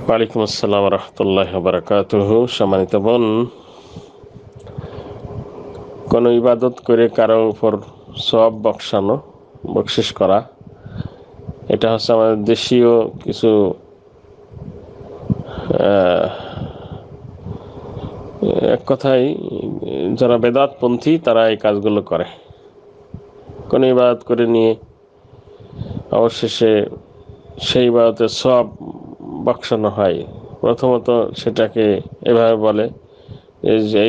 ওয়ালাইকুম আসসালাম রহমতুল্লাহ বারাকাতুহু। সম্মানিত বোন, কোনো ইবাদত করে কারো উপর সওয়াব বকশিস করা, এটা হচ্ছে আমাদের দেশীয় কিছু এক কথায় যারা বেদাতপন্থী তারা এই কাজগুলো করে। কোনো ইবাদত করে নিয়ে অবশেষে সেই ইবাদতের সওয়াব বকশানো হয়। প্রথমত সেটাকে এভাবে বলে, এই যে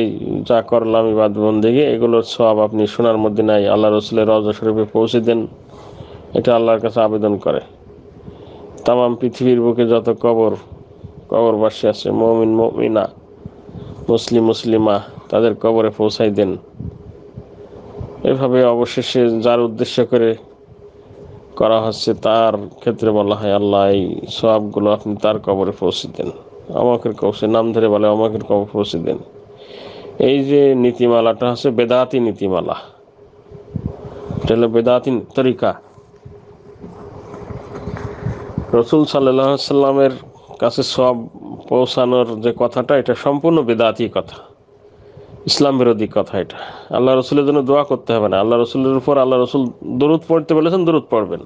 যা করলাম ইবাদত বন্দেগী, এগুলোর সওয়াব আপনি সোনার মদিনায় আল্লাহ রসুলের রওজা শরীফে পৌঁছে দেন, এটা আল্লাহর কাছে আবেদন করে। তামাম পৃথিবীর বুকে যত কবরবাসী আছে, মুমিন মুমিনা, মুসলিমা, তাদের কবরে পৌঁছাই দেন। এভাবে অবশেষে যার উদ্দেশ্য করে করা হচ্ছে তার ক্ষেত্রে বলা হয়, আল্লাহ এই সওয়াবগুলো আপনি তার কবরে পৌঁছে দেন, আমাকের কবরে নাম ধরে বলে আমাকের কবর পৌঁছে দেন। এই যে নীতিমালাটা হচ্ছে বেদাতি নীতিমালা, এটা হলো বেদাতি তরিকা। রসুল সাল্লাল্লাহু আলাইহি সাল্লামের কাছে সওয়াব পৌঁছানোর যে কথাটা, এটা সম্পূর্ণ বেদাতি কথা, ইসলাম বিরোধী কথা। এটা আল্লাহ রসুলের জন্য দোয়া করতে হবে না, আল্লাহ রসুলের উপর আল্লাহ রসুল দরুদ পড়তে বলেছেন, দরুদ পড়বেন,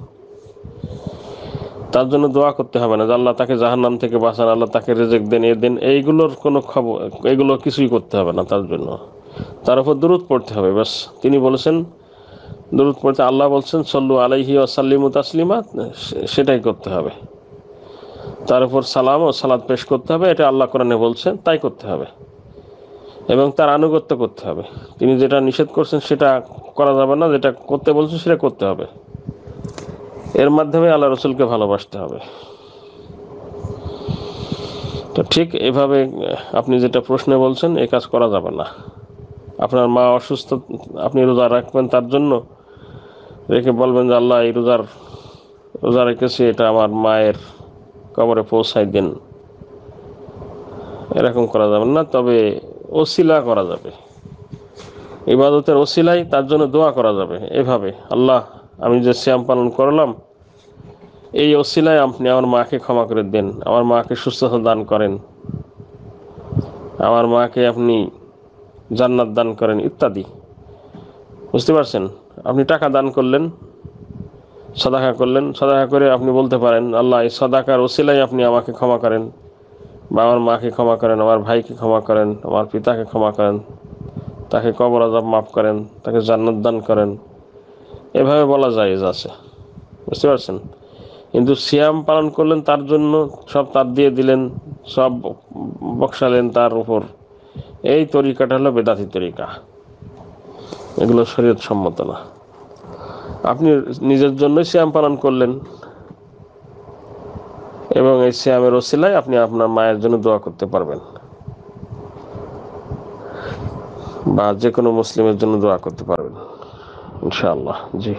তার জন্য দোয়া করতে হবে না যে আল্লাহ তাকে জাহান্নাম থেকে বাঁচান, আল্লাহ তাকে রিজিক দেন, এ দেন, এইগুলোর কোনো খবর, এগুলো কিছুই করতে হবে না। তার জন্য তার উপর দরুদ পড়তে হবে, ব্যাস। তিনি বলেছেন দরুদ পড়তে, আল্লাহ বলছেন সল্লু আলাইহি ওয়া সাল্লিমু তাসলিমা, সেটাই করতে হবে। তার উপর সালাম ও সালাত পেশ করতে হবে, এটা আল্লাহ কোরআনে বলছেন, তাই করতে হবে। এবং তার আনুগত্য করতে হবে, তিনি যেটা নিষেধ করছেন সেটা করা যাবে না, যেটা করতে বলছেন সেটা করতে হবে। এর মাধ্যমে আল্লাহ রসুলকে ভালোবাসতে হবে। তো ঠিক এভাবে আপনি যেটা প্রশ্নে বলছেন, এই কাজ করা যাবে না। আপনার মা অসুস্থ, আপনি রোজা রাখবেন, তার জন্য রেখে বলবেন যে আল্লাহ এই রোজা রেখেছি, এটা আমার মায়ের কবরে পৌঁছাই দেন, এরকম করা যাবে না। তবে ওসিলা করা যাবে, ইবাদতের ওসিলাই তার জন্য দোয়া করা যাবে এভাবে, আল্লাহ আমি যে সিয়াম পালন করলাম, এই ওসিলায় আপনি আমার মাকে ক্ষমা করে দেন, আমার মাকে সুস্থতা দান করেন, আমার মাকে আপনি জান্নাত দান করেন, ইত্যাদি। বুঝতে পারছেন? আপনি টাকা দান করলেন, সাদাকা করলেন, সাদাকা করে আপনি বলতে পারেন, আল্লাহ এই সাদাকার ওসিলাই আপনি আমাকে ক্ষমা করেন, বা আমার মাকে ক্ষমা করেন, আমার ভাইকে ক্ষমা করেন, আমার পিতাকে ক্ষমা করেন, তাকে কবর আযাব মাফ করেন, তাকে জান্নাত দান করেন। এভাবে বলা জায়েজ আছে। বুঝতে পারছেন? কিন্তু সিয়াম পালন করলেন, তার জন্য সব তার দিয়ে দিলেন, সব বকশালেন তার উপর, এই তরিকাটা হলো বেদাতি তরিকা, এগুলো শরীয়ত সম্মত না। আপনি নিজের জন্য সিয়াম পালন করলেন এবং এই সিয়ামের ওসিলায় আপনি আপনার মায়ের জন্য দোয়া করতে পারবেন, বা যে কোনো মুসলিমের জন্য দোয়া করতে পারবেন ইনশাআল্লাহ। জি।